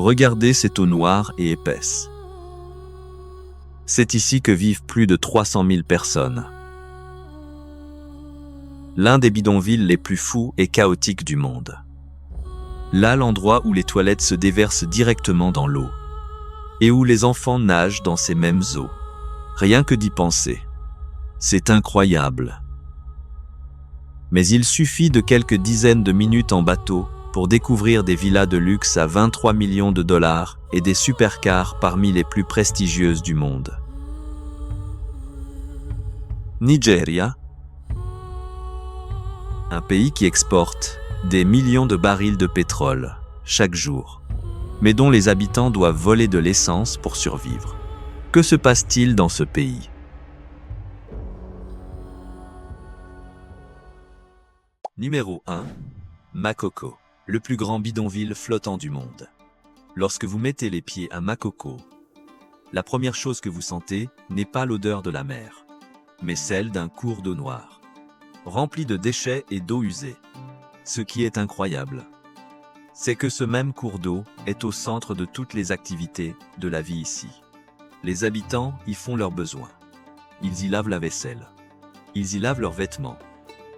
Regardez cette eau noire et épaisse. C'est ici que vivent plus de 300 000 personnes. L'un des bidonvilles les plus fous et chaotiques du monde. Là, l'endroit où les toilettes se déversent directement dans l'eau. Et où les enfants nagent dans ces mêmes eaux. Rien que d'y penser. C'est incroyable. Mais il suffit de quelques dizaines de minutes en bateau pour découvrir des villas de luxe à 23 millions de dollars et des supercars parmi les plus prestigieuses du monde. Nigeria, un pays qui exporte des millions de barils de pétrole chaque jour, mais dont les habitants doivent voler de l'essence pour survivre. Que se passe-t-il dans ce pays ? Numéro 1. Makoko, le plus grand bidonville flottant du monde. Lorsque vous mettez les pieds à Makoko, la première chose que vous sentez n'est pas l'odeur de la mer, mais celle d'un cours d'eau noire, rempli de déchets et d'eau usée. Ce qui est incroyable, c'est que ce même cours d'eau est au centre de toutes les activités de la vie ici. Les habitants y font leurs besoins. Ils y lavent la vaisselle. Ils y lavent leurs vêtements.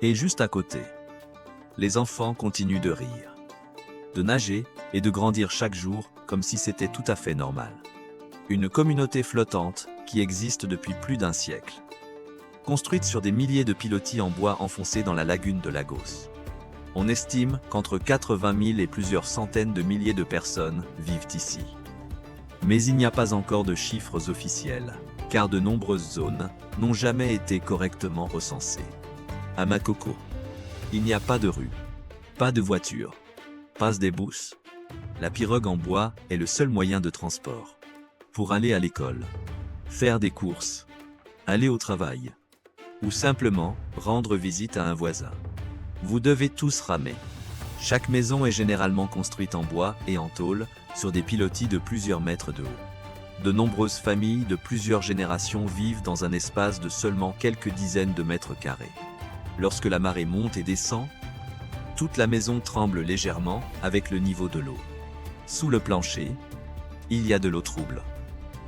Et juste à côté, les enfants continuent de rire, de nager et de grandir chaque jour comme si c'était tout à fait normal. Une communauté flottante qui existe depuis plus d'un siècle. Construite sur des milliers de pilotis en bois enfoncés dans la lagune de Lagos. On estime qu'entre 80 000 et plusieurs centaines de milliers de personnes vivent ici. Mais il n'y a pas encore de chiffres officiels, car de nombreuses zones n'ont jamais été correctement recensées. À Makoko, il n'y a pas de rue, pas de voiture, pas des bus. La pirogue en bois est le seul moyen de transport. Pour aller à l'école, faire des courses, aller au travail, ou simplement rendre visite à un voisin. Vous devez tous ramer. Chaque maison est généralement construite en bois et en tôle, sur des pilotis de plusieurs mètres de haut. De nombreuses familles de plusieurs générations vivent dans un espace de seulement quelques dizaines de mètres carrés. Lorsque la marée monte et descend, toute la maison tremble légèrement avec le niveau de l'eau. Sous le plancher, il y a de l'eau trouble.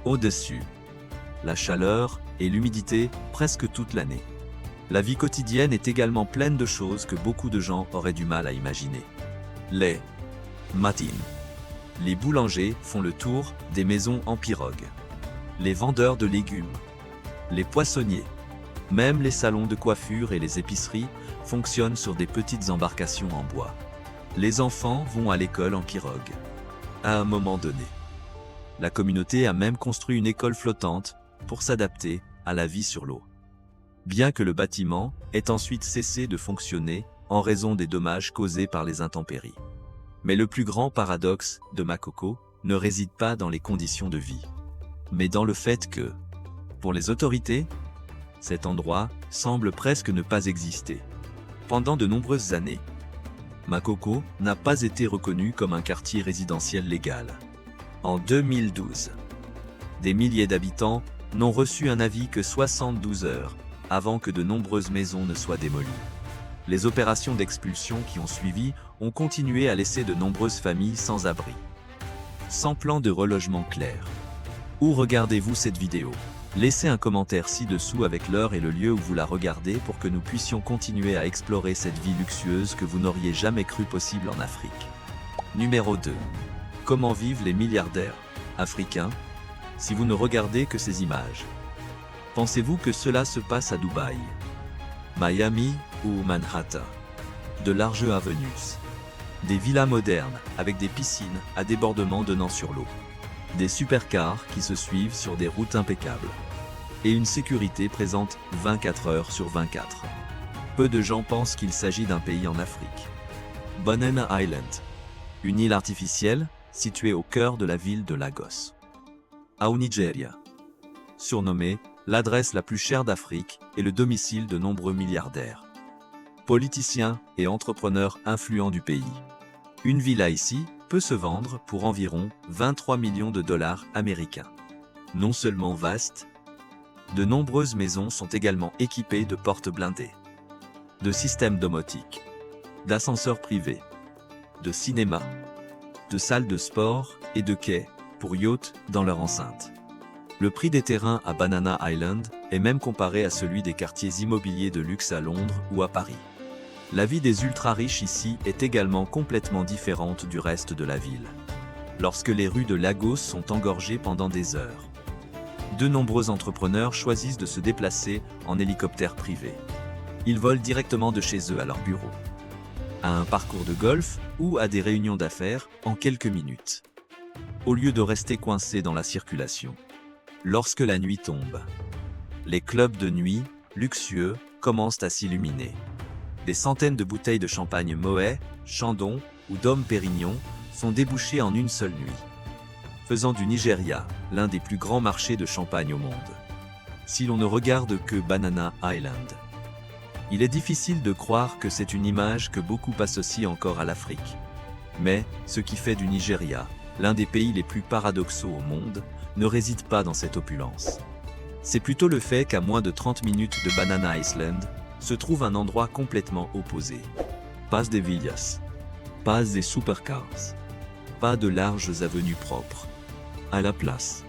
Au-dessus, la chaleur et l'humidité presque toute l'année. La vie quotidienne est également pleine de choses que beaucoup de gens auraient du mal à imaginer. Les matines. Les boulangers font le tour des maisons en pirogue. Les vendeurs de légumes. Les poissonniers. Même les salons de coiffure et les épiceries fonctionnent sur des petites embarcations en bois. Les enfants vont à l'école en pirogue. À un moment donné, la communauté a même construit une école flottante pour s'adapter à la vie sur l'eau. Bien que le bâtiment ait ensuite cessé de fonctionner en raison des dommages causés par les intempéries. Mais le plus grand paradoxe de Makoko ne réside pas dans les conditions de vie, mais dans le fait que, pour les autorités, cet endroit semble presque ne pas exister. Pendant de nombreuses années, Makoko n'a pas été reconnu comme un quartier résidentiel légal. En 2012, des milliers d'habitants n'ont reçu un avis que 72 heures avant que de nombreuses maisons ne soient démolies. Les opérations d'expulsion qui ont suivi ont continué à laisser de nombreuses familles sans abri, sans plan de relogement clair. Où regardez-vous cette vidéo ? Laissez un commentaire ci-dessous avec l'heure et le lieu où vous la regardez pour que nous puissions continuer à explorer cette vie luxueuse que vous n'auriez jamais cru possible en Afrique. Numéro 2. Comment vivent les milliardaires africains ? Si vous ne regardez que ces images, pensez-vous que cela se passe à Dubaï, Miami ou Manhattan? De larges avenues, des villas modernes avec des piscines à débordement donnant sur l'eau, des supercars qui se suivent sur des routes impeccables, et une sécurité présente 24 heures sur 24. Peu de gens pensent qu'il s'agit d'un pays en Afrique. Banana Island, une île artificielle située au cœur de la ville de Lagos. Au Nigeria, surnommée l'adresse la plus chère d'Afrique et le domicile de nombreux milliardaires, politiciens et entrepreneurs influents du pays. Une villa ici peut se vendre pour environ 23 millions de dollars américains. Non seulement vaste, de nombreuses maisons sont également équipées de portes blindées, de systèmes domotiques, d'ascenseurs privés, de cinéma, de salles de sport et de quais pour yachts dans leur enceinte. Le prix des terrains à Banana Island est même comparé à celui des quartiers immobiliers de luxe à Londres ou à Paris. La vie des ultra-riches ici est également complètement différente du reste de la ville. Lorsque les rues de Lagos sont engorgées pendant des heures, de nombreux entrepreneurs choisissent de se déplacer en hélicoptère privé. Ils volent directement de chez eux à leur bureau, à un parcours de golf ou à des réunions d'affaires en quelques minutes, au lieu de rester coincés dans la circulation. Lorsque la nuit tombe, les clubs de nuit, luxueux, commencent à s'illuminer. Des centaines de bouteilles de champagne Moët, Chandon ou Dom Pérignon sont débouchées en une seule nuit, faisant du Nigeria l'un des plus grands marchés de champagne au monde. Si l'on ne regarde que Banana Island, il est difficile de croire que c'est une image que beaucoup associent encore à l'Afrique. Mais ce qui fait du Nigeria l'un des pays les plus paradoxaux au monde ne réside pas dans cette opulence. C'est plutôt le fait qu'à moins de 30 minutes de Banana Island se trouve un endroit complètement opposé. Pas des villas, pas des supercars, pas de larges avenues propres. À la place,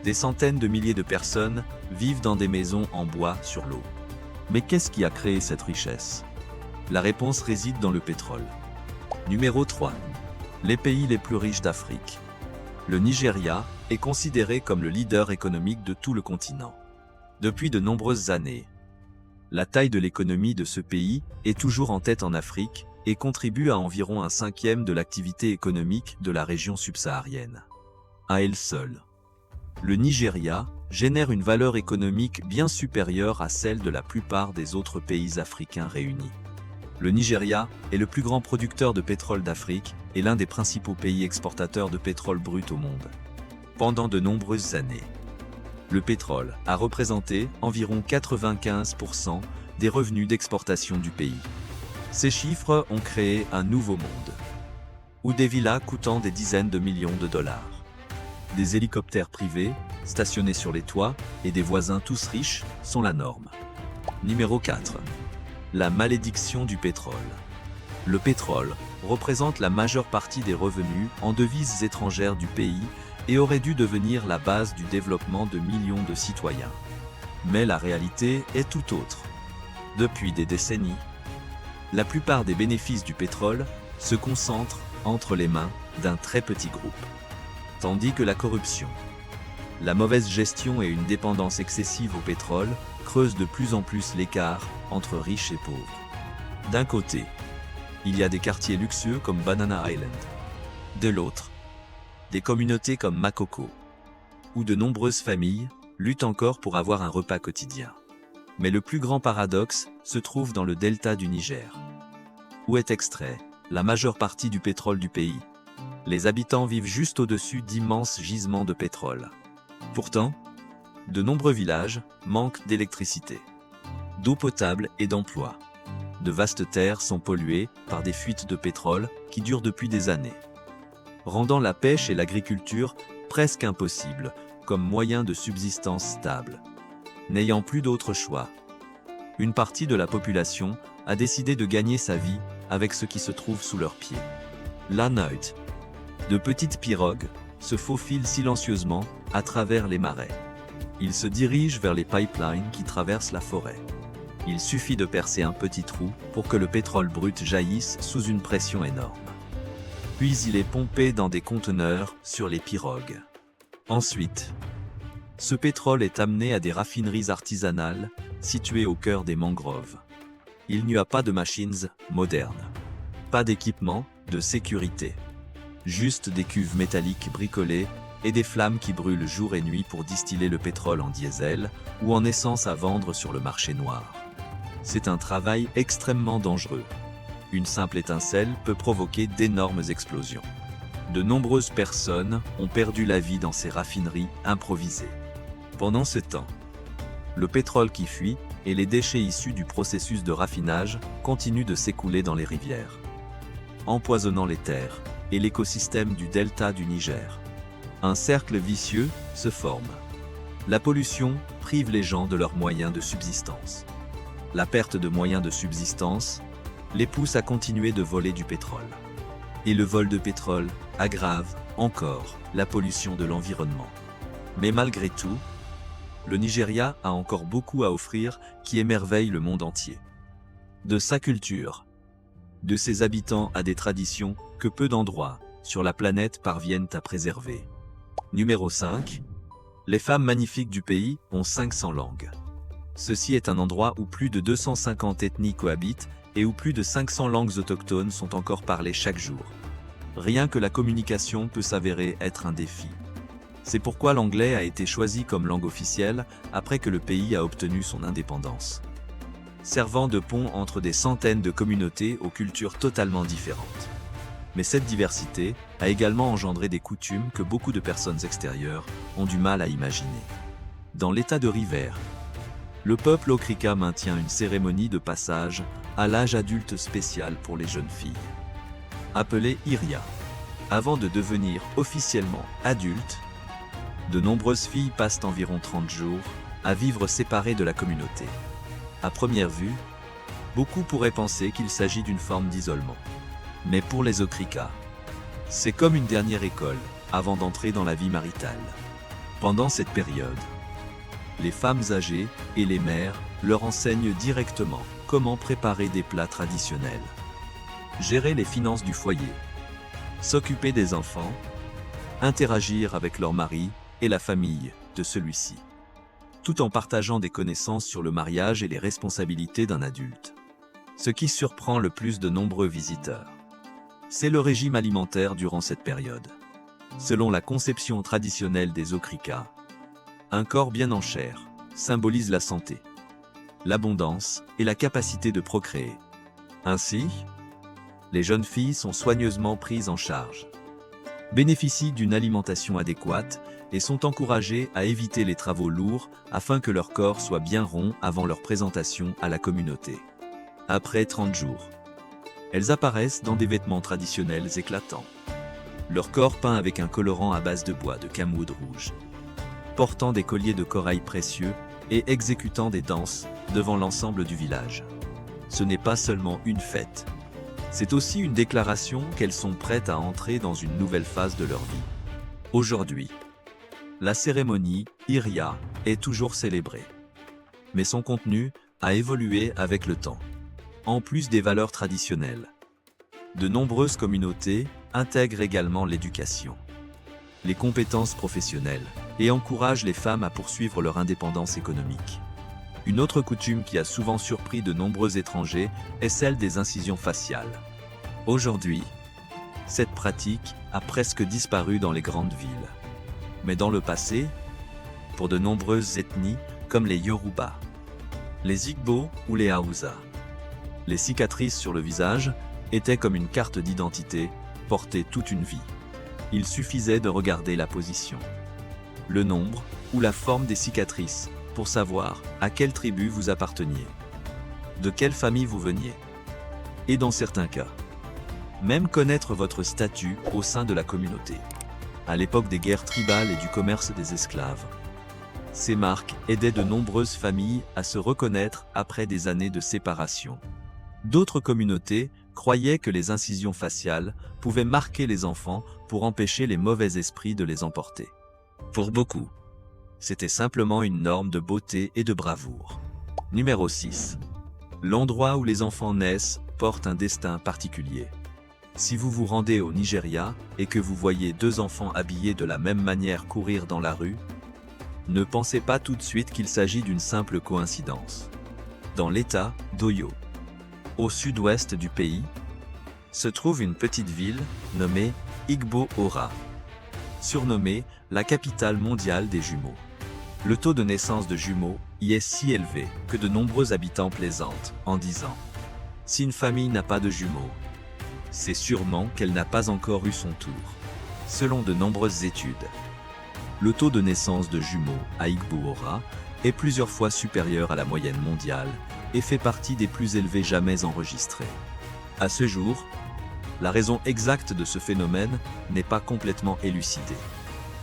des centaines de milliers de personnes vivent dans des maisons en bois sur l'eau. Mais qu'est-ce qui a créé cette richesse? La réponse réside dans le pétrole. Numéro 3. Les pays les plus riches d'Afrique. Le Nigeria est considéré comme le leader économique de tout le continent. Depuis de nombreuses années, la taille de l'économie de ce pays est toujours en tête en Afrique et contribue à environ 1/5 de l'activité économique de la région subsaharienne. À elle seule, le Nigeria génère une valeur économique bien supérieure à celle de la plupart des autres pays africains réunis. Le Nigeria est le plus grand producteur de pétrole d'Afrique et l'un des principaux pays exportateurs de pétrole brut au monde. Pendant de nombreuses années, le pétrole a représenté environ 95% des revenus d'exportation du pays. Ces chiffres ont créé un nouveau monde, où des villas coûtant des dizaines de millions de dollars, des hélicoptères privés stationnés sur les toits et des voisins tous riches sont la norme. Numéro 4. La malédiction du pétrole. Le pétrole représente la majeure partie des revenus en devises étrangères du pays et aurait dû devenir la base du développement de millions de citoyens. Mais la réalité est tout autre. Depuis des décennies, la plupart des bénéfices du pétrole se concentrent entre les mains d'un très petit groupe. Tandis que la corruption, la mauvaise gestion et une dépendance excessive au pétrole creusent de plus en plus l'écart entre riches et pauvres. D'un côté, il y a des quartiers luxueux comme Banana Island. De l'autre, des communautés comme Makoko, où de nombreuses familles luttent encore pour avoir un repas quotidien. Mais le plus grand paradoxe se trouve dans le delta du Niger, où est extrait la majeure partie du pétrole du pays. Les habitants vivent juste au-dessus d'immenses gisements de pétrole. Pourtant, de nombreux villages manquent d'électricité, d'eau potable et d'emploi. De vastes terres sont polluées par des fuites de pétrole qui durent depuis des années, rendant la pêche et l'agriculture presque impossibles comme moyen de subsistance stable. N'ayant plus d'autre choix, une partie de la population a décidé de gagner sa vie avec ce qui se trouve sous leurs pieds. La nuit, de petites pirogues se faufilent silencieusement à travers les marais. Ils se dirigent vers les pipelines qui traversent la forêt. Il suffit de percer un petit trou pour que le pétrole brut jaillisse sous une pression énorme. Puis il est pompé dans des conteneurs sur les pirogues. Ensuite, ce pétrole est amené à des raffineries artisanales situées au cœur des mangroves. Il n'y a pas de machines modernes, pas d'équipement de sécurité, juste des cuves métalliques bricolées et des flammes qui brûlent jour et nuit pour distiller le pétrole en diesel ou en essence à vendre sur le marché noir. C'est un travail extrêmement dangereux. Une simple étincelle peut provoquer d'énormes explosions. De nombreuses personnes ont perdu la vie dans ces raffineries improvisées. Pendant ce temps, le pétrole qui fuit et les déchets issus du processus de raffinage continuent de s'écouler dans les rivières, empoisonnant les terres et l'écosystème du delta du Niger. Un cercle vicieux se forme. La pollution prive les gens de leurs moyens de subsistance. La perte de moyens de subsistance les pousse à continuer de voler du pétrole. et le vol de pétrole aggravent encore la pollution de l'environnement. Mais malgré tout, le Nigeria a encore beaucoup à offrir qui émerveille le monde entier. De sa culture, de ses habitants à des traditions que peu d'endroits sur la planète parviennent à préserver. Numéro 5. Les femmes magnifiques du pays ont 500 langues. Ceci est un endroit où plus de 250 ethnies cohabitent et où plus de 500 langues autochtones sont encore parlées chaque jour. Rien que la communication peut s'avérer être un défi. C'est pourquoi l'anglais a été choisi comme langue officielle après que le pays a obtenu son indépendance, servant de pont entre des centaines de communautés aux cultures totalement différentes. Mais cette diversité a également engendré des coutumes que beaucoup de personnes extérieures ont du mal à imaginer. Dans l'état de Rivers, le peuple Okrika maintient une cérémonie de passage à l'âge adulte spécial pour les jeunes filles, appelée Iria. Avant de devenir officiellement adultes, de nombreuses filles passent environ 30 jours à vivre séparées de la communauté. À première vue, beaucoup pourraient penser qu'il s'agit d'une forme d'isolement. Mais pour les Okrika, c'est comme une dernière école avant d'entrer dans la vie maritale. Pendant cette période, les femmes âgées et les mères leur enseignent directement comment préparer des plats traditionnels, gérer les finances du foyer, s'occuper des enfants, interagir avec leur mari et la famille de celui-ci, tout en partageant des connaissances sur le mariage et les responsabilités d'un adulte. Ce qui surprend le plus de nombreux visiteurs, c'est le régime alimentaire durant cette période. Selon la conception traditionnelle des Okrika, un corps bien en chair symbolise la santé, l'abondance et la capacité de procréer. Ainsi, les jeunes filles sont soigneusement prises en charge, bénéficient d'une alimentation adéquate et sont encouragées à éviter les travaux lourds afin que leur corps soit bien rond avant leur présentation à la communauté. Après 30 jours, elles apparaissent dans des vêtements traditionnels éclatants, leur corps peint avec un colorant à base de bois de camoufle rouge, portant des colliers de corail précieux et exécutant des danses devant l'ensemble du village. Ce n'est pas seulement une fête, c'est aussi une déclaration qu'elles sont prêtes à entrer dans une nouvelle phase de leur vie. Aujourd'hui, la cérémonie Iria est toujours célébrée, mais son contenu a évolué avec le temps. En plus des valeurs traditionnelles, de nombreuses communautés intègrent également l'éducation, les compétences professionnelles et encouragent les femmes à poursuivre leur indépendance économique. Une autre coutume qui a souvent surpris de nombreux étrangers est celle des incisions faciales. Aujourd'hui, cette pratique a presque disparu dans les grandes villes. Mais dans le passé, pour de nombreuses ethnies comme les Yoruba, les Igbo ou les Hausa, les cicatrices sur le visage étaient comme une carte d'identité portée toute une vie. Il suffisait de regarder la position, le nombre ou la forme des cicatrices pour savoir à quelle tribu vous apparteniez, de quelle famille vous veniez, et dans certains cas, même connaître votre statut au sein de la communauté. À l'époque des guerres tribales et du commerce des esclaves, ces marques aidaient de nombreuses familles à se reconnaître après des années de séparation. D'autres communautés croyaient que les incisions faciales pouvaient marquer les enfants pour empêcher les mauvais esprits de les emporter. Pour beaucoup, c'était simplement une norme de beauté et de bravoure. Numéro 6. L'endroit où les enfants naissent porte un destin particulier. Si vous vous rendez au Nigeria et que vous voyez deux enfants habillés de la même manière courir dans la rue, ne pensez pas tout de suite qu'il s'agit d'une simple coïncidence. Dans l'état d'Oyo, au sud-ouest du pays, se trouve une petite ville nommée Igbo-Ora, surnommée la capitale mondiale des jumeaux. Le taux de naissance de jumeaux y est si élevé que de nombreux habitants plaisantent en disant « Si une famille n'a pas de jumeaux, c'est sûrement qu'elle n'a pas encore eu son tour ». Selon de nombreuses études, le taux de naissance de jumeaux à Igbo-Ora est plusieurs fois supérieur à la moyenne mondiale et fait partie des plus élevés jamais enregistrés. À ce jour, la raison exacte de ce phénomène n'est pas complètement élucidée.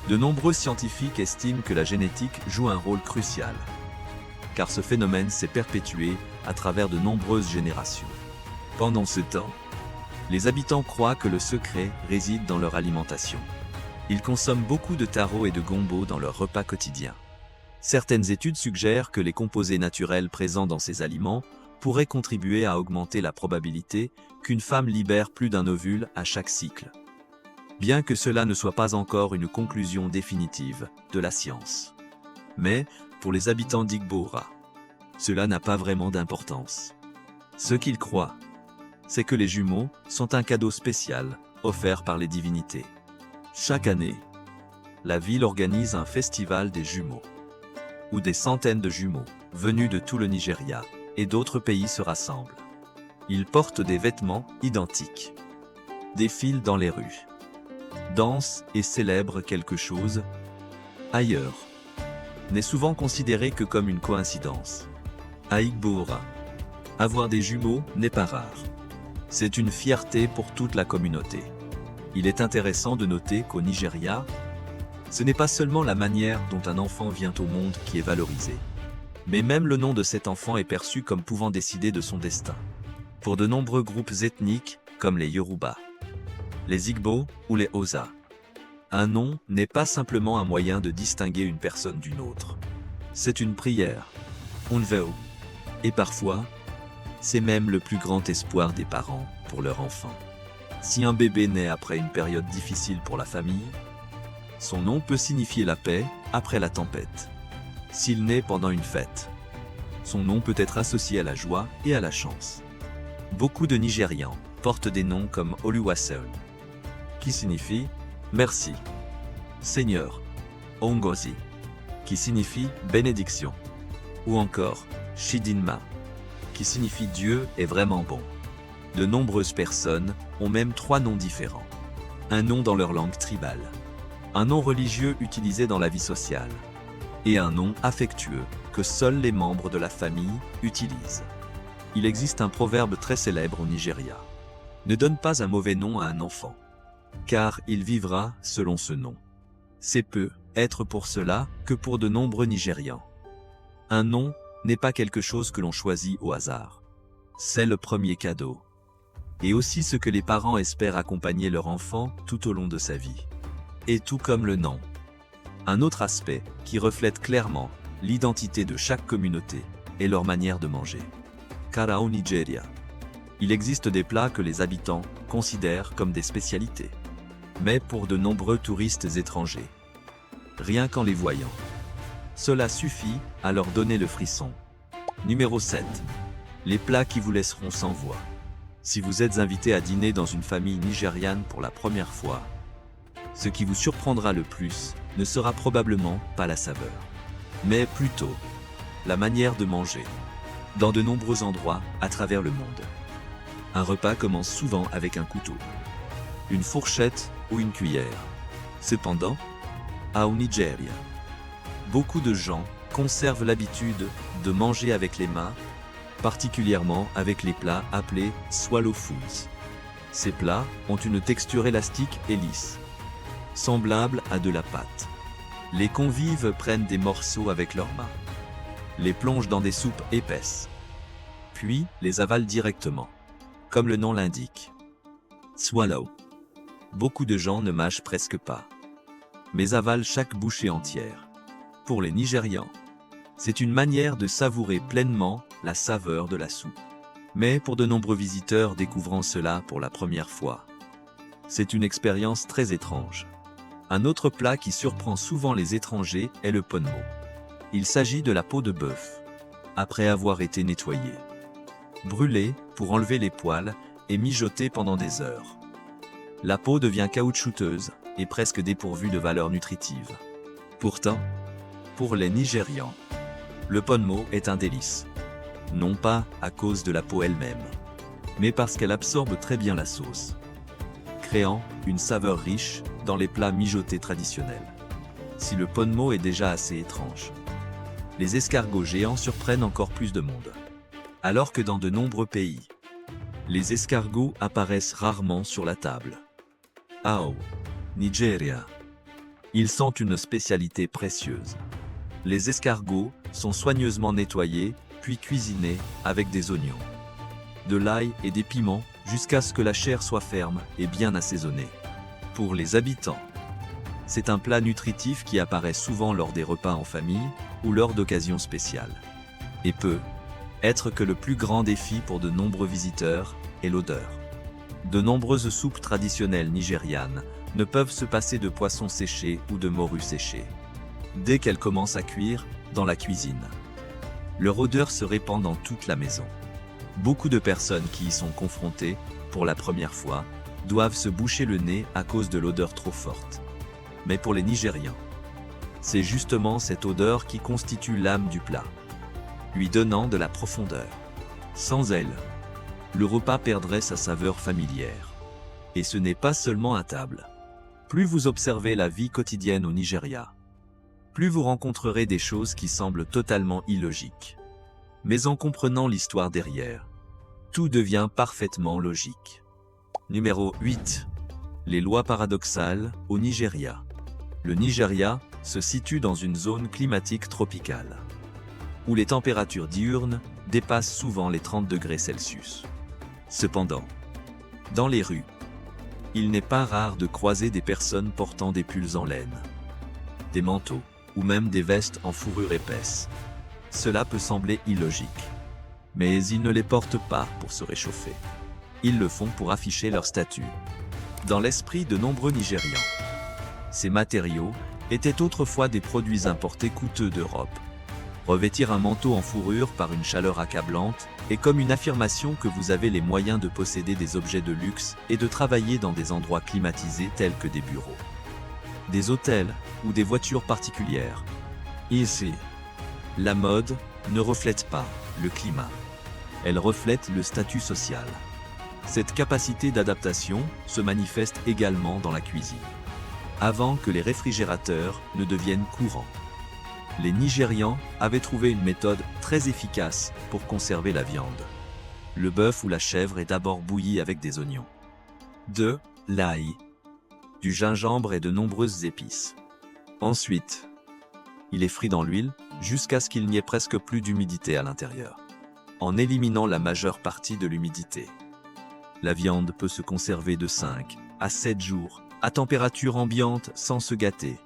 De nombreux scientifiques estiment que la génétique joue un rôle crucial, car ce phénomène s'est perpétué à travers de nombreuses générations. Pendant ce temps, Les habitants croient que le secret réside dans leur alimentation. Ils consomment beaucoup de taro et de gombo dans leur repas quotidien. Certaines études suggèrent que les composés naturels présents dans ces aliments pourraient contribuer à augmenter la probabilité qu'une femme libère plus d'un ovule à chaque cycle. Bien que cela ne soit pas encore une conclusion définitive de la science. Mais, pour les habitants d'Igbora, cela n'a pas vraiment d'importance. Ce qu'ils croient, c'est que les jumeaux sont un cadeau spécial offert par les divinités. Chaque année, la ville organise un festival des jumeaux, où des centaines de jumeaux, venus de tout le Nigeria et d'autres pays se rassemblent. Ils portent des vêtements identiques, défilent dans les rues, dansent et célèbrent quelque chose ailleurs, n'est souvent considéré que comme une coïncidence. À Igbora, avoir des jumeaux n'est pas rare. C'est une fierté pour toute la communauté. Il est intéressant de noter qu'au Nigeria, ce n'est pas seulement la manière dont un enfant vient au monde qui est valorisée, mais même le nom de cet enfant est perçu comme pouvant décider de son destin. Pour de nombreux groupes ethniques, comme les Yoruba, les Igbo ou les Xhosa, un nom n'est pas simplement un moyen de distinguer une personne d'une autre. C'est une prière, un vœu, et parfois, c'est même le plus grand espoir des parents pour leur enfant. Si un bébé naît après une période difficile pour la famille, son nom peut signifier la paix après la tempête. S'il naît pendant une fête, son nom peut être associé à la joie et à la chance. Beaucoup de Nigérians portent des noms comme Oluwaseun, qui signifie « merci », Seigneur, Ongozi, qui signifie « bénédiction », ou encore Chidinma, qui signifie « Dieu est vraiment bon ». De nombreuses personnes ont même 3 noms différents. Un nom dans leur langue tribale, un nom religieux utilisé dans la vie sociale, et un nom affectueux que seuls les membres de la famille utilisent. Il existe un proverbe très célèbre au Nigeria. Ne donne pas un mauvais nom à un enfant, car il vivra selon ce nom. C'est peu être pour cela que pour de nombreux Nigérians. Un nom n'est pas quelque chose que l'on choisit au hasard. C'est le premier cadeau. Et aussi ce que les parents espèrent accompagner leur enfant tout au long de sa vie. Et tout comme le nom. Un autre aspect qui reflète clairement l'identité de chaque communauté est leur manière de manger. Car au Nigeria, il existe des plats que les habitants considèrent comme des spécialités. Mais pour de nombreux touristes étrangers, rien qu'en les voyant, cela suffit à leur donner le frisson. Numéro 7. Les plats qui vous laisseront sans voix. Si vous êtes invité à dîner dans une famille nigériane pour la première fois, ce qui vous surprendra le plus ne sera probablement pas la saveur, mais plutôt la manière de manger, dans de nombreux endroits à travers le monde. Un repas commence souvent avec un couteau, une fourchette ou une cuillère. Cependant, au Nigeria, beaucoup de gens conservent l'habitude de manger avec les mains, particulièrement avec les plats appelés swallow foods. Ces plats ont une texture élastique et lisse, semblable à de la pâte. Les convives prennent des morceaux avec leurs mains, les plongent dans des soupes épaisses, puis les avalent directement, comme le nom l'indique. Swallow. Beaucoup de gens ne mâchent presque pas, mais avalent chaque bouchée entière. Pour les Nigérians, c'est une manière de savourer pleinement la saveur de la soupe. Mais pour de nombreux visiteurs découvrant cela pour la première fois, c'est une expérience très étrange. Un autre plat qui surprend souvent les étrangers est le ponmo. Il s'agit de la peau de bœuf, après avoir été nettoyée, brûlée pour enlever les poils et mijotée pendant des heures. La peau devient caoutchouteuse et presque dépourvue de valeur nutritive. Pourtant, pour les Nigérians, le ponmo est un délice. Non pas à cause de la peau elle-même, mais parce qu'elle absorbe très bien la sauce, créant une saveur riche dans les plats mijotés traditionnels. Si le ponmo est déjà assez étrange, les escargots géants surprennent encore plus de monde. Alors que dans de nombreux pays, les escargots apparaissent rarement sur la table. Au Nigeria, ils sont une spécialité précieuse. Les escargots sont soigneusement nettoyés puis cuisinés avec des oignons, de l'ail et des piments jusqu'à ce que la chair soit ferme et bien assaisonnée. Pour les habitants, c'est un plat nutritif qui apparaît souvent lors des repas en famille ou lors d'occasions spéciales. Et peut être que le plus grand défi pour de nombreux visiteurs est l'odeur. De nombreuses soupes traditionnelles nigérianes ne peuvent se passer de poissons séchés ou de morues séchées. Dès qu'elles commencent à cuire dans la cuisine, leur odeur se répand dans toute la maison. Beaucoup de personnes qui y sont confrontées pour la première fois doivent se boucher le nez à cause de l'odeur trop forte. Mais pour les Nigérians, c'est justement cette odeur qui constitue l'âme du plat, lui donnant de la profondeur. Sans elle, le repas perdrait sa saveur familière. Et ce n'est pas seulement à table. Plus vous observez la vie quotidienne au Nigeria, plus vous rencontrerez des choses qui semblent totalement illogiques. Mais en comprenant l'histoire derrière, tout devient parfaitement logique. Numéro 8. Les lois paradoxales au Nigeria. Le Nigeria se situe dans une zone climatique tropicale, où les températures diurnes dépassent souvent les 30 degrés Celsius. Cependant, dans les rues, il n'est pas rare de croiser des personnes portant des pulls en laine, des manteaux, ou même des vestes en fourrure épaisse. Cela peut sembler illogique, mais ils ne les portent pas pour se réchauffer. Ils le font pour afficher leur statut. Dans l'esprit de nombreux Nigérians, ces matériaux étaient autrefois des produits importés coûteux d'Europe. Revêtir un manteau en fourrure par une chaleur accablante est comme une affirmation que vous avez les moyens de posséder des objets de luxe et de travailler dans des endroits climatisés tels que des bureaux, des hôtels ou des voitures particulières. Ici, la mode ne reflète pas le climat, elle reflète le statut social. Cette capacité d'adaptation se manifeste également dans la cuisine. Avant que les réfrigérateurs ne deviennent courants, les Nigérians avaient trouvé une méthode très efficace pour conserver la viande. Le bœuf ou la chèvre est d'abord bouilli avec des oignons, de l'ail, du gingembre et de nombreuses épices. Ensuite, il est frit dans l'huile jusqu'à ce qu'il n'y ait presque plus d'humidité à l'intérieur. En éliminant la majeure partie de l'humidité, la viande peut se conserver de 5 à 7 jours à température ambiante sans se gâter.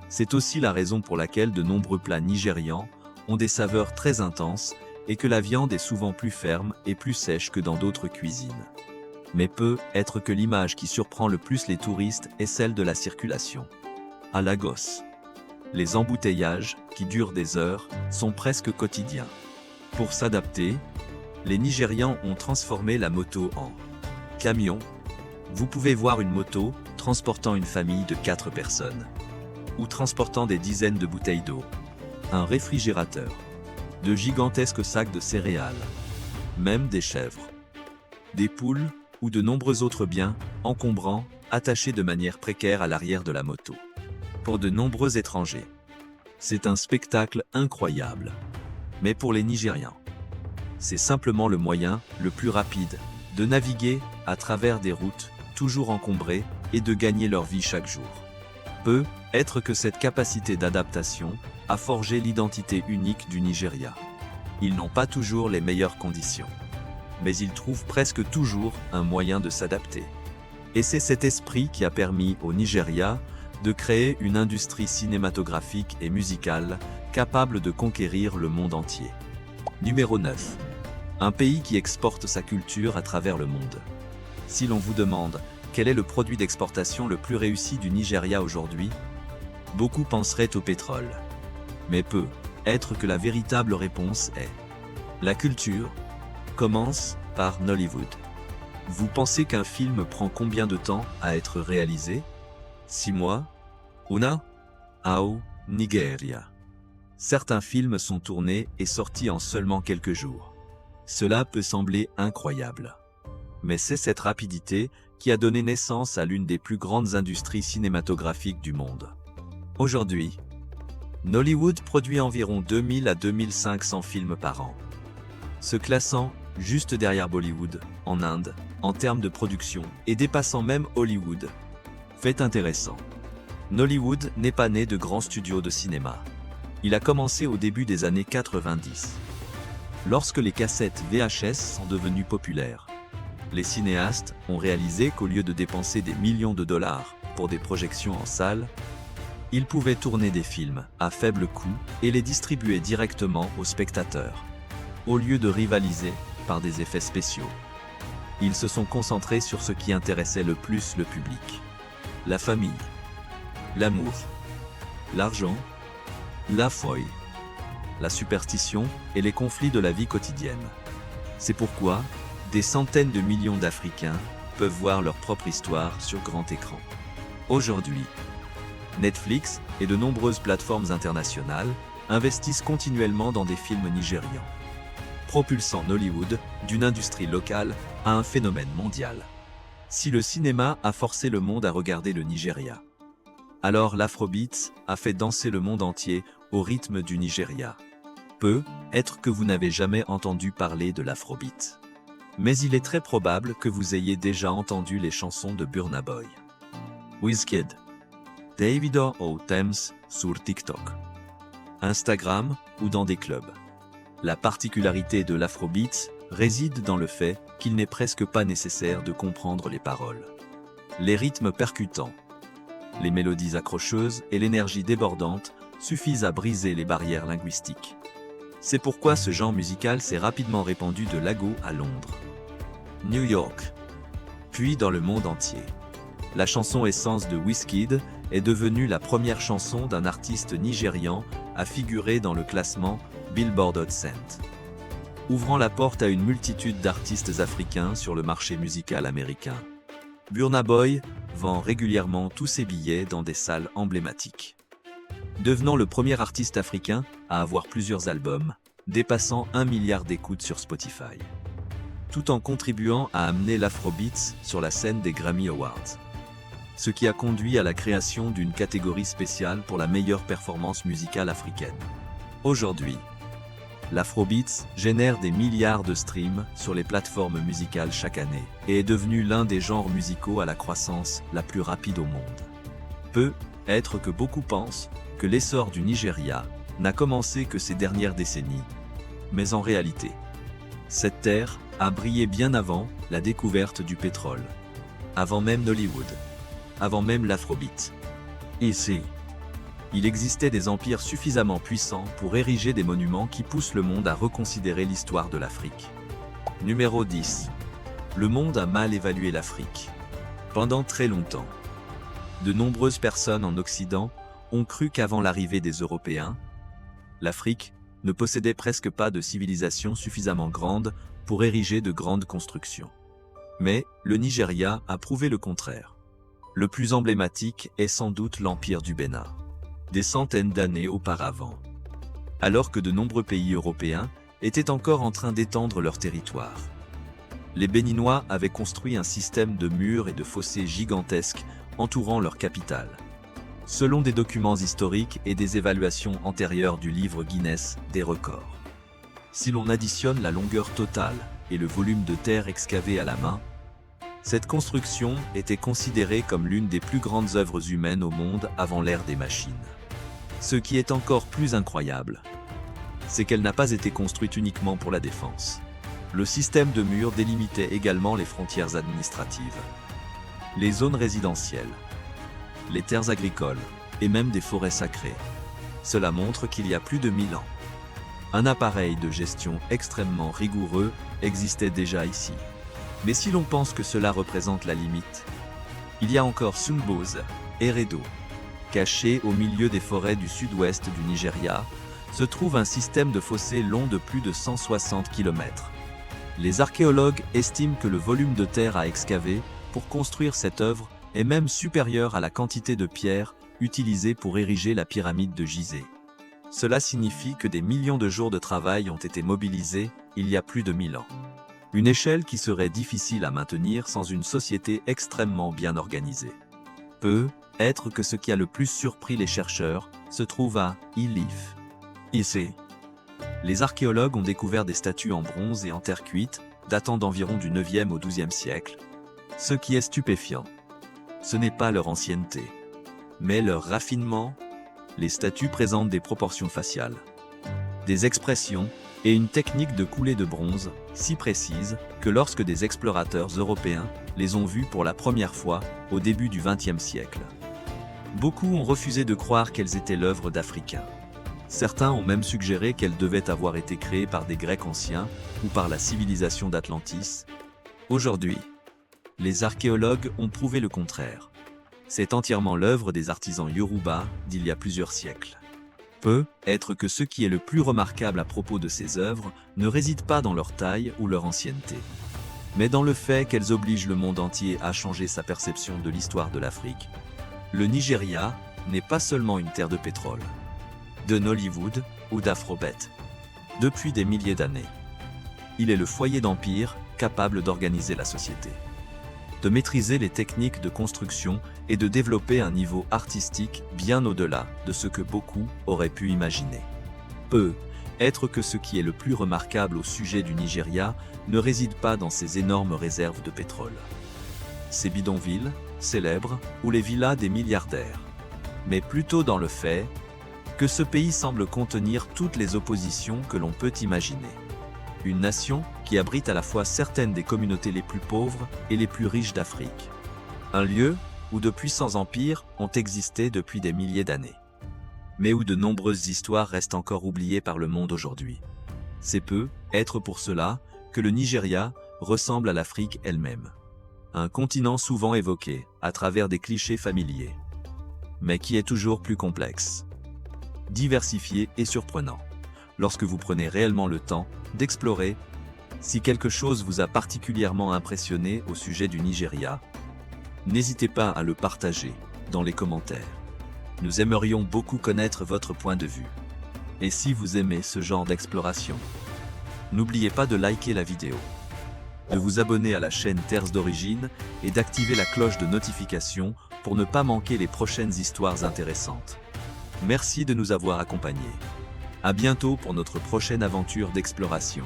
C'est aussi la raison pour laquelle de nombreux plats nigérians ont des saveurs très intenses et que la viande est souvent plus ferme et plus sèche que dans d'autres cuisines. Mais peut être que l'image qui surprend le plus les touristes est celle de la circulation. À Lagos, les embouteillages, qui durent des heures, sont presque quotidiens. Pour s'adapter, les Nigérians ont transformé la moto en camion. Vous pouvez voir une moto transportant une famille de 4 personnes, ou transportant des dizaines de bouteilles d'eau, un réfrigérateur, de gigantesques sacs de céréales, même des chèvres, des poules ou de nombreux autres biens encombrants attachés de manière précaire à l'arrière de la moto. Pour de nombreux étrangers, c'est un spectacle incroyable. Mais pour les Nigérians, c'est simplement le moyen le plus rapide de naviguer à travers des routes toujours encombrées et de gagner leur vie chaque jour. Peut être que cette capacité d'adaptation a forgé l'identité unique du Nigeria. Ils n'ont pas toujours les meilleures conditions, mais ils trouvent presque toujours un moyen de s'adapter. Et c'est cet esprit qui a permis au Nigeria de créer une industrie cinématographique et musicale capable de conquérir le monde entier. Numéro 9. Un pays qui exporte sa culture à travers le monde. Si l'on vous demande quel est le produit d'exportation le plus réussi du Nigeria aujourd'hui, beaucoup penseraient au pétrole. Mais peut être que la véritable réponse est la culture commence par Nollywood. Vous pensez qu'un film prend combien de temps à être réalisé? 6 mois? Una? Ao, Nigeria. Certains films sont tournés et sortis en seulement quelques jours. Cela peut sembler incroyable. Mais c'est cette rapidité qui a donné naissance à l'une des plus grandes industries cinématographiques du monde. Aujourd'hui, Nollywood produit environ 2000 à 2500 films par an, se classant juste derrière Bollywood, en Inde, en termes de production, et dépassant même Hollywood. Fait intéressant. Nollywood n'est pas né de grands studios de cinéma. Il a commencé au début des années 90, lorsque les cassettes VHS sont devenues populaires. Les cinéastes ont réalisé qu'au lieu de dépenser des millions de dollars pour des projections en salle, ils pouvaient tourner des films à faible coût et les distribuer directement aux spectateurs, au lieu de rivaliser par des effets spéciaux. Ils se sont concentrés sur ce qui intéressait le plus le public. La famille, l'amour, l'argent, la foi, la superstition et les conflits de la vie quotidienne. C'est pourquoi des centaines de millions d'Africains peuvent voir leur propre histoire sur grand écran. Aujourd'hui, Netflix et de nombreuses plateformes internationales investissent continuellement dans des films nigérians, propulsant Nollywood d'une industrie locale à un phénomène mondial. Si le cinéma a forcé le monde à regarder le Nigeria, alors l'Afrobeat a fait danser le monde entier au rythme du Nigeria. Peut-être que vous n'avez jamais entendu parler de l'Afrobeat, mais il est très probable que vous ayez déjà entendu les chansons de Burna Boy, Wizkid, Davido ou Tems sur TikTok, Instagram ou dans des clubs. La particularité de l'Afrobeat réside dans le fait qu'il n'est presque pas nécessaire de comprendre les paroles. Les rythmes percutants, les mélodies accrocheuses et l'énergie débordante suffisent à briser les barrières linguistiques. C'est pourquoi ce genre musical s'est rapidement répandu de Lagos à Londres, New York, puis dans le monde entier. La chanson Essence de Wizkid est devenue la première chanson d'un artiste nigérian à figurer dans le classement Billboard Hot 100, ouvrant la porte à une multitude d'artistes africains sur le marché musical américain. Burna Boy vend régulièrement tous ses billets dans des salles emblématiques, devenant le premier artiste africain à avoir plusieurs albums, dépassant 1 milliard d'écoutes sur Spotify, tout en contribuant à amener l'Afrobeat sur la scène des Grammy Awards, ce qui a conduit à la création d'une catégorie spéciale pour la meilleure performance musicale africaine. Aujourd'hui, l'Afrobeat génère des milliards de streams sur les plateformes musicales chaque année et est devenu l'un des genres musicaux à la croissance la plus rapide au monde. Peut-être que beaucoup pensent que l'essor du Nigeria n'a commencé que ces dernières décennies, mais en réalité, cette terre a brillé bien avant la découverte du pétrole, avant même Nollywood, avant même l'Afrobeat. Ici, il existait des empires suffisamment puissants pour ériger des monuments qui poussent le monde à reconsidérer l'histoire de l'Afrique. Numéro 10. Le monde a mal évalué l'Afrique. Pendant très longtemps, de nombreuses personnes en Occident ont cru qu'avant l'arrivée des Européens, l'Afrique ne possédait presque pas de civilisation suffisamment grande pour ériger de grandes constructions. Mais le Nigeria a prouvé le contraire. Le plus emblématique est sans doute l'Empire du Bénin, des centaines d'années auparavant, alors que de nombreux pays européens étaient encore en train d'étendre leur territoire. Les Béninois avaient construit un système de murs et de fossés gigantesques entourant leur capitale, selon des documents historiques et des évaluations antérieures du livre Guinness des records. Si l'on additionne la longueur totale et le volume de terre excavé à la main, cette construction était considérée comme l'une des plus grandes œuvres humaines au monde avant l'ère des machines. Ce qui est encore plus incroyable, c'est qu'elle n'a pas été construite uniquement pour la défense. Le système de murs délimitait également les frontières administratives, les zones résidentielles, les terres agricoles et même des forêts sacrées. Cela montre qu'il y a plus de 1000 ans, un appareil de gestion extrêmement rigoureux existait déjà ici. Mais si l'on pense que cela représente la limite, il y a encore Sumboze, Eredo. Caché au milieu des forêts du sud-ouest du Nigeria, se trouve un système de fossés long de plus de 160 km. Les archéologues estiment que le volume de terre à excaver pour construire cette œuvre est même supérieur à la quantité de pierres utilisée pour ériger la pyramide de Gizeh. Cela signifie que des millions de jours de travail ont été mobilisés il y a plus de 1000 ans. Une échelle qui serait difficile à maintenir sans une société extrêmement bien organisée. Peut-être que ce qui a le plus surpris les chercheurs se trouve à Ilif. Ici, les archéologues ont découvert des statues en bronze et en terre cuite, datant d'environ du 9e au 12e siècle. Ce qui est stupéfiant, ce n'est pas leur ancienneté, mais leur raffinement. Les statues présentent des proportions faciales, des expressions et une technique de coulée de bronze si précise que lorsque des explorateurs européens les ont vues pour la première fois au début du XXe siècle. Beaucoup ont refusé de croire qu'elles étaient l'œuvre d'Africains. Certains ont même suggéré qu'elles devaient avoir été créées par des Grecs anciens ou par la civilisation d'Atlantis. Aujourd'hui, les archéologues ont prouvé le contraire. C'est entièrement l'œuvre des artisans Yoruba d'il y a plusieurs siècles. Peut-être que ce qui est le plus remarquable à propos de ces œuvres ne réside pas dans leur taille ou leur ancienneté, mais dans le fait qu'elles obligent le monde entier à changer sa perception de l'histoire de l'Afrique. Le Nigeria n'est pas seulement une terre de pétrole, de Nollywood ou d'Afrobet. Depuis des milliers d'années, il est le foyer d'empires capable d'organiser la société, de maîtriser les techniques de construction et de développer un niveau artistique bien au-delà de ce que beaucoup auraient pu imaginer. Peut-être que ce qui est le plus remarquable au sujet du Nigeria ne réside pas dans ses énormes réserves de pétrole, ses bidonvilles célèbres ou les villas des milliardaires, mais plutôt dans le fait que ce pays semble contenir toutes les oppositions que l'on peut imaginer. Une nation qui abrite à la fois certaines des communautés les plus pauvres et les plus riches d'Afrique. Un lieu où de puissants empires ont existé depuis des milliers d'années, mais où de nombreuses histoires restent encore oubliées par le monde aujourd'hui. C'est peut-être pour cela que le Nigeria ressemble à l'Afrique elle-même. Un continent souvent évoqué à travers des clichés familiers, mais qui est toujours plus complexe, diversifié et surprenant. Lorsque vous prenez réellement le temps d'explorer, si quelque chose vous a particulièrement impressionné au sujet du Nigeria, n'hésitez pas à le partager dans les commentaires. Nous aimerions beaucoup connaître votre point de vue. Et si vous aimez ce genre d'exploration, n'oubliez pas de liker la vidéo, de vous abonner à la chaîne Terres d'Origine et d'activer la cloche de notification pour ne pas manquer les prochaines histoires intéressantes. Merci de nous avoir accompagnés. À bientôt pour notre prochaine aventure d'exploration.